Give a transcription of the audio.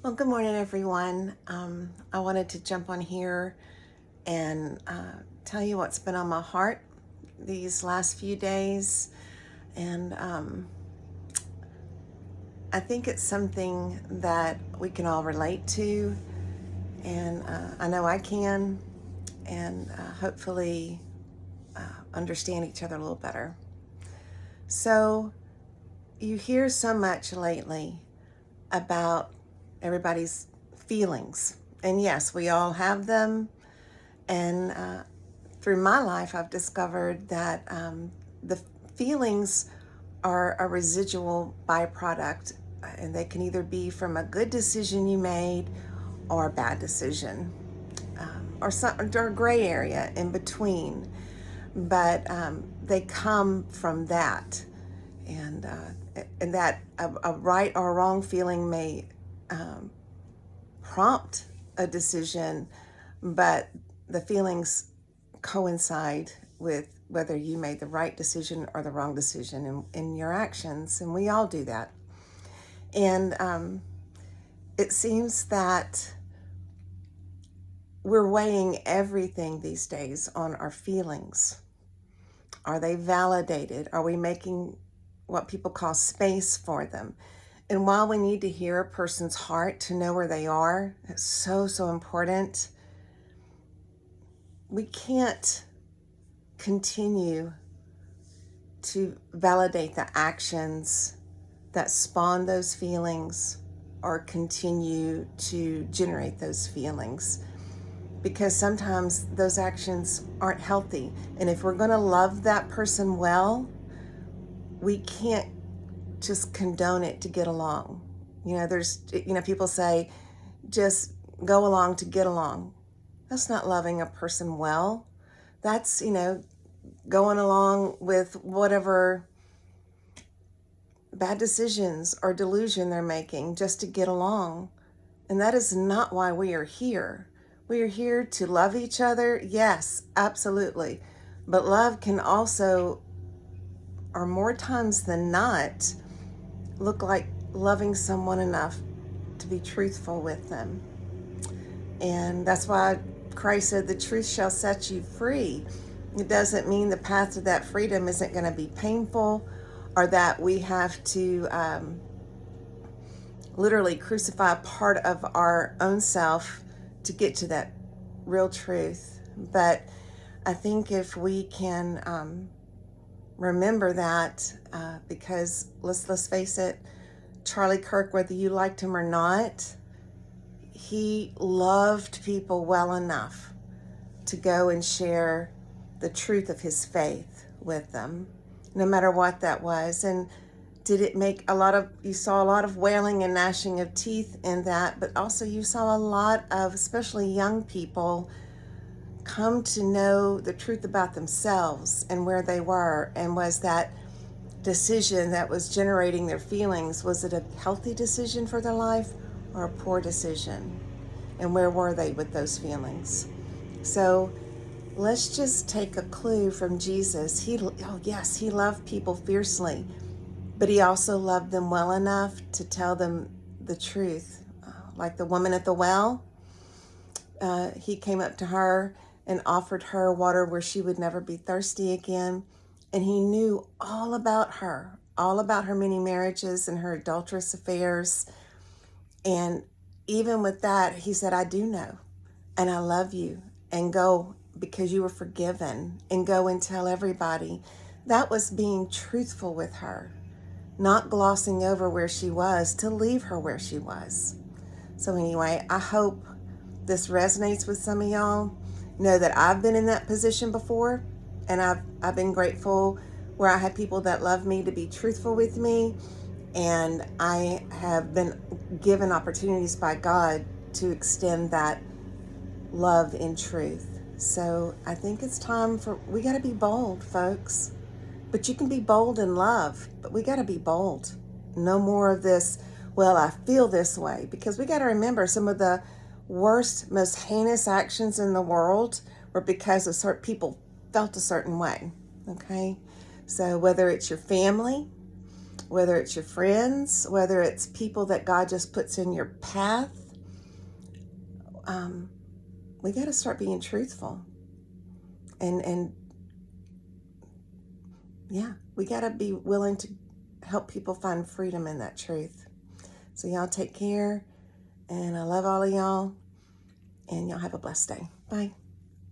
Well, good morning, everyone. I wanted to jump on here and tell you what's been on my heart these last few days. And I think it's something that we can all relate to. And I know I can. And hopefully understand each other a little better. So, you hear so much lately about everybody's feelings. And yes, we all have them. And through my life, I've discovered that the feelings are a residual byproduct, and they can either be from a good decision you made or a bad decision, or a gray area in between. But they come from that, and that a right or wrong feeling may prompt a decision, but the feelings coincide with whether you made the right decision or the wrong decision in your actions, and we all do that. And it seems that we're weighing everything these days on our feelings. Are they validated? Are we making what people call space for them? And while we need to hear a person's heart to know where they are, it's so important, we can't continue to validate the actions that spawn those feelings or continue to generate those feelings, because sometimes those actions aren't healthy. And if we're going to love that person well, we can't just condone it to get along. People say just go along to get along. That's not loving a person well. That's, going along with whatever bad decisions or delusion they're making just to get along. And that is not why we are here. We are here to love each other. Yes, absolutely. But love can also, or more times than not, look like loving someone enough to be truthful with them. And that's why Christ said, the truth shall set you free. It doesn't mean the path to that freedom isn't going to be painful, or that we have to literally crucify part of our own self to get to that real truth. But I think if we can remember that, because let's face it, Charlie Kirk, whether you liked him or not, he loved people well enough to go and share the truth of his faith with them, no matter what that was. And did it make you saw a lot of wailing and gnashing of teeth in that, but also you saw a lot of, especially young people, come to know the truth about themselves and where they were, and was that decision that was generating their feelings, was it a healthy decision for their life or a poor decision? And where were they with those feelings? So let's just take a clue from Jesus. He loved people fiercely, but he also loved them well enough to tell them the truth. Like the woman at the well, he came up to her and offered her water where she would never be thirsty again. And he knew all about her many marriages and her adulterous affairs. And even with that, he said, I do know, and I love you, and go because you were forgiven, and go and tell everybody. That was being truthful with her, not glossing over where she was to leave her where she was. So anyway, I hope this resonates with some of y'all. Know that I've been in that position before, and I've been grateful where I had people that love me to be truthful with me, and I have been given opportunities by God to extend that love in truth. So I think it's time we got to be bold, folks. But you can be bold in love, but we got to be bold. No more of this, well, I feel this way, because we got to remember some of the worst, most heinous actions in the world were because of certain people felt a certain way. Okay? So whether it's your family, whether it's your friends, whether it's people that God just puts in your path. We got to start being truthful. And yeah, we got to be willing to help people find freedom in that truth. So y'all take care, and I love all of y'all, and y'all have a blessed day. Bye.